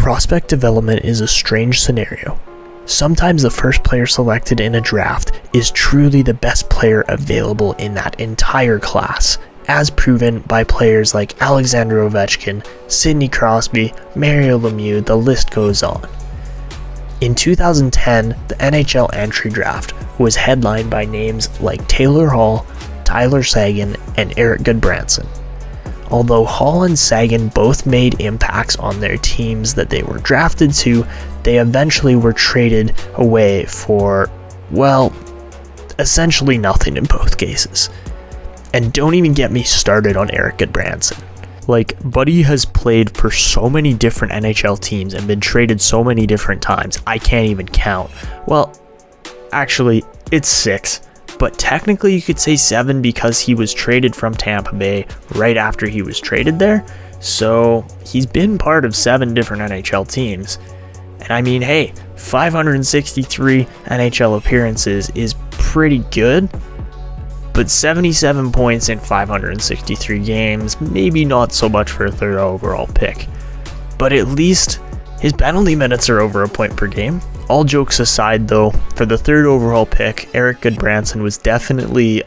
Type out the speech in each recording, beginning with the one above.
Prospect development is a strange scenario. Sometimes the first player selected in a draft is truly the best player available in that entire class, as proven by players like Alexander Ovechkin, Sidney Crosby, Mario Lemieux, the list goes on. In 2010, the NHL Entry Draft was headlined by names like Taylor Hall, Tyler Seguin, and Erik Goodbranson. Although Hall and Seguin both made impacts on their teams that they were drafted to, they eventually were traded away for, well, essentially nothing in both cases. And don't even get me started on Erik Goodbranson. Like, Buddy has played for so many different NHL teams and been traded so many different times, I can't even count. Well, actually, it's 6. But technically you could say 7 because he was traded from Tampa Bay right after he was traded there. So he's been part of 7 different NHL teams. And I mean, hey, 563 NHL appearances is pretty good. But 77 points in 563 games, maybe not so much for a 3rd overall pick. But at least his penalty minutes are over a point per game. All jokes aside though, for the 3rd overall pick, Erik Goodbranson was definitely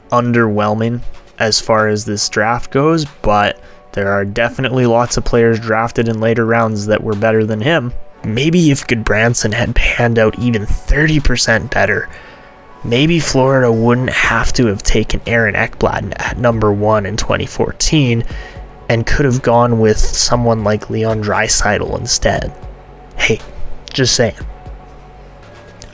underwhelming as far as this draft goes, but there are definitely lots of players drafted in later rounds that were better than him. Maybe if Goodbranson had panned out even 30% better, maybe Florida wouldn't have to have taken Aaron Ekblad at number 1 in 2014 and could have gone with someone like Leon Draisaitl instead. Hey, just saying.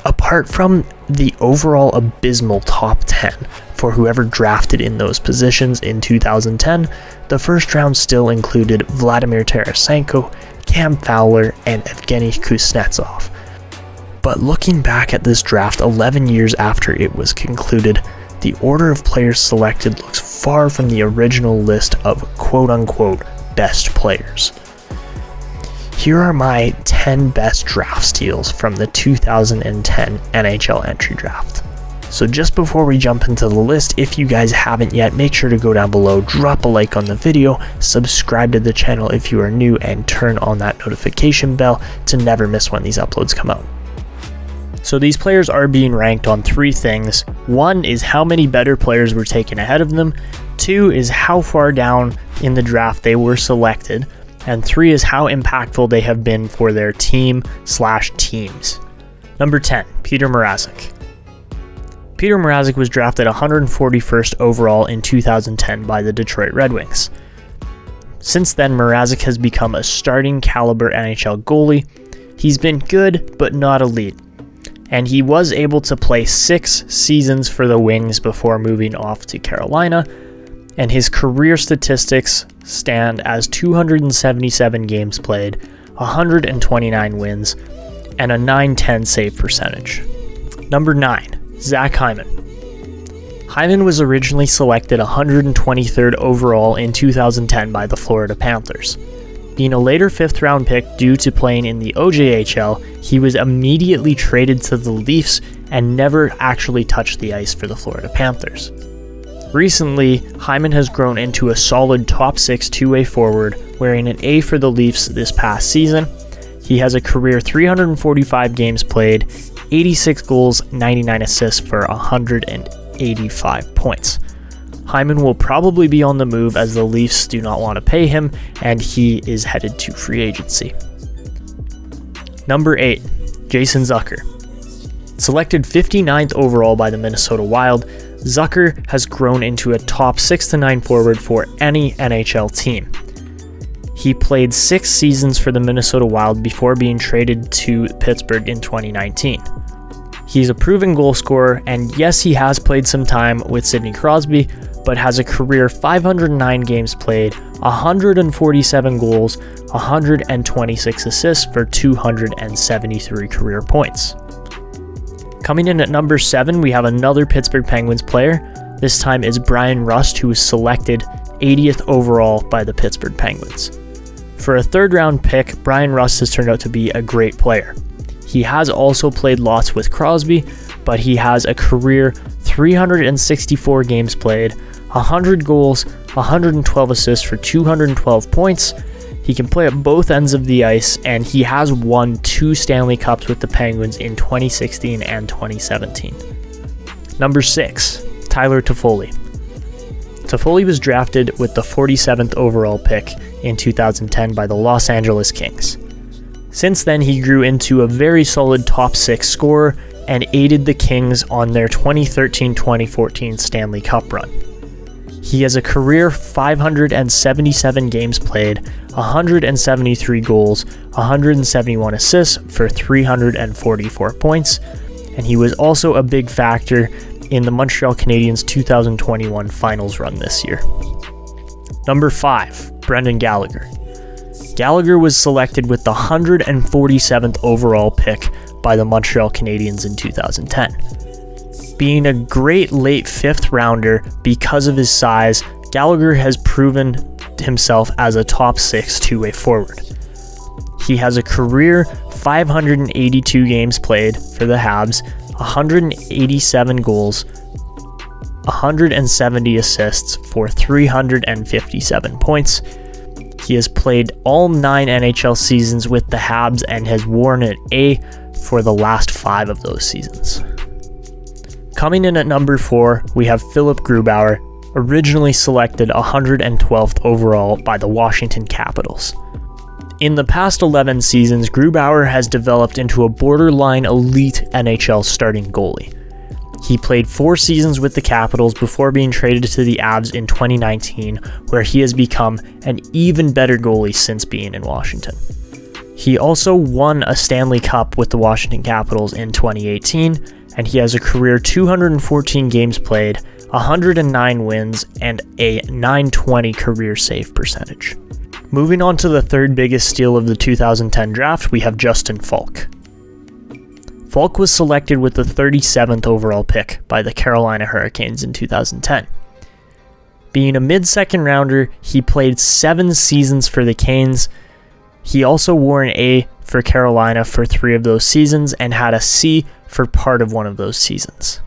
Apart from the overall abysmal top 10 for whoever drafted in those positions in 2010, the first round still included Vladimir Tarasenko, Cam Fowler, and Evgeny Kuznetsov. But looking back at this draft 11 years after it was concluded, the order of players selected looks far from the original list of quote-unquote best players. Here are my 10 best draft steals from the 2010 NHL Entry Draft. So just before we jump into the list, if you guys haven't yet, make sure to go down below, drop a like on the video, subscribe to the channel if you are new, and turn on that notification bell to never miss when these uploads come out. So these players are being ranked on 3 things. 1 is how many better players were taken ahead of them. 2 is how far down in the draft they were selected. And 3 is how impactful they have been for their team/teams. Number 10, Peter Marazzi. Peter Marazzi was drafted 141st overall in 2010 by the Detroit Red Wings. Since then, Marazzi has become a starting caliber NHL goalie. He's been good, but not elite. And he was able to play 6 seasons for the Wings before moving off to Carolina. And his career statistics stand as 277 games played, 129 wins, and a .910 save percentage. Number 9, Zack Hyman. Hyman was originally selected 123rd overall in 2010 by the Florida Panthers. Being a later 5th round pick due to playing in the OJHL, he was immediately traded to the Leafs and never actually touched the ice for the Florida Panthers. Recently, Hyman has grown into a solid top 6 two-way forward, wearing an A for the Leafs this past season. He has a career 345 games played, 86 goals, 99 assists for 185 points. Hyman will probably be on the move as the Leafs do not want to pay him, and he is headed to free agency. Number 8, Jason Zucker. Selected 59th overall by the Minnesota Wild, Zucker has grown into a top 6 to 9 forward for any NHL team. He played 6 seasons for the Minnesota Wild before being traded to Pittsburgh in 2019. He's a proven goal scorer, and yes, he has played some time with Sidney Crosby, but has a career 509 games played, 147 goals, 126 assists for 273 career points. Coming in at number 7, we have another Pittsburgh Penguins player. This time it's Brian Rust, who was selected 80th overall by the Pittsburgh Penguins. For a 3rd round pick, Brian Rust has turned out to be a great player. He has also played lots with Crosby, but he has a career 364 games played, 100 goals, 112 assists for 212 points. He can play at both ends of the ice, and he has won 2 Stanley Cups with the Penguins in 2016 and 2017. Number 6, Tyler Toffoli. Toffoli was drafted with the 47th overall pick in 2010 by the Los Angeles Kings. Since then, he grew into a very solid top 6 scorer and aided the Kings on their 2013-2014 Stanley Cup run. He has a career 577 games played, 173 goals, 171 assists for 344 points, and he was also a big factor in the Montreal Canadiens' 2021 finals run this year. Number 5, Brendan Gallagher. Gallagher was selected with the 147th overall pick by the Montreal Canadiens in 2010. Being a great late 5th rounder because of his size, Gallagher has proven himself as a top 6 two-way forward. He has a career 582 games played for the Habs, 187 goals, 170 assists for 357 points. He has played all 9 NHL seasons with the Habs and has worn an A for the last 5 of those seasons. Coming in at number 4, we have Philip Grubauer, originally selected 112th overall by the Washington Capitals. In the past 11 seasons, Grubauer has developed into a borderline elite NHL starting goalie. He played 4 seasons with the Capitals before being traded to the Avs in 2019, where he has become an even better goalie since being in Washington. He also won a Stanley Cup with the Washington Capitals in 2018, and he has a career 214 games played, 109 wins, and a .920 career save percentage. Moving on to the third biggest steal of the 2010 draft, we have Justin Falk. Falk was selected with the 37th overall pick by the Carolina Hurricanes in 2010. Being a mid-second rounder, he played 7 seasons for the Canes. He also wore an A for Carolina for 3 of those seasons and had a C for part of one of those seasons.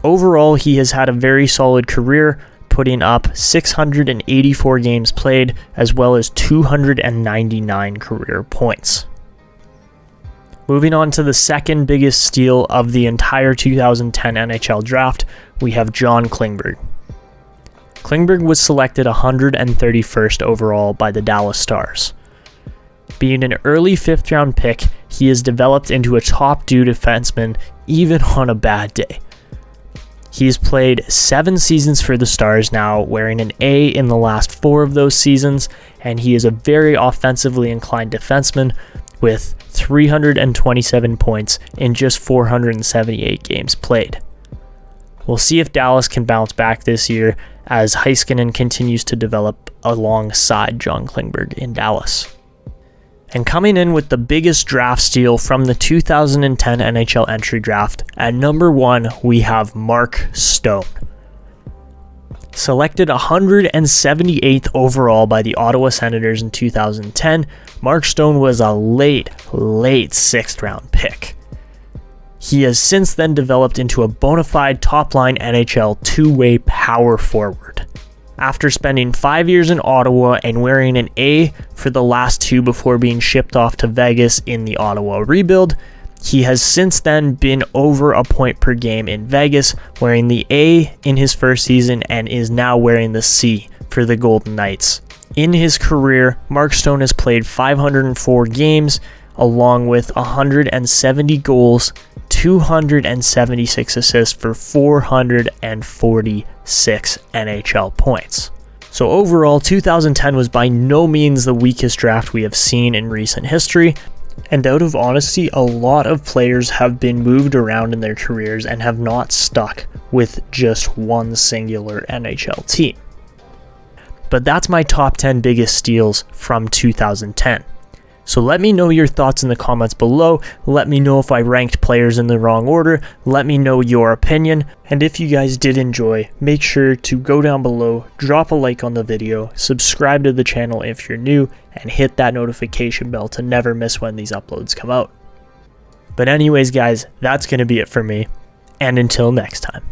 Overall, he has had a very solid career, putting up 684 games played as well as 299 career points. Moving on to the second biggest steal of the entire 2010 NHL draft, we have John Klingberg. Klingberg was selected 131st overall by the Dallas Stars. Being an early 5th round pick, he has developed into a top 2 defenseman even on a bad day. He has played 7 seasons for the Stars now, wearing an A in the last 4 of those seasons, and he is a very offensively inclined defenseman with 327 points in just 478 games played. We'll see if Dallas can bounce back this year as Heiskanen continues to develop alongside John Klingberg in Dallas. And coming in with the biggest draft steal from the 2010 NHL Entry Draft, at number 1, we have Mark Stone. Selected 178th overall by the Ottawa Senators in 2010, Mark Stone was a late 6th round pick. He has since then developed into a bona fide top-line NHL two-way power forward. After spending 5 years in Ottawa and wearing an A for the last 2 before being shipped off to Vegas in the Ottawa rebuild, he has since then been over a point per game in Vegas, wearing the A in his first season and is now wearing the C for the Golden Knights. In his career, Mark Stone has played 504 games, along with 170 goals, 276 assists for 446 NHL points. So overall, 2010 was by no means the weakest draft we have seen in recent history, and out of honesty, a lot of players have been moved around in their careers and have not stuck with just one singular NHL team. But that's my top 10 biggest steals from 2010. So let me know your thoughts in the comments below. Let me know if I ranked players in the wrong order. Let me know your opinion. And if you guys did enjoy, make sure to go down below, drop a like on the video, subscribe to the channel if you're new, and hit that notification bell to never miss when these uploads come out. But anyways guys, that's going to be it for me. And until next time.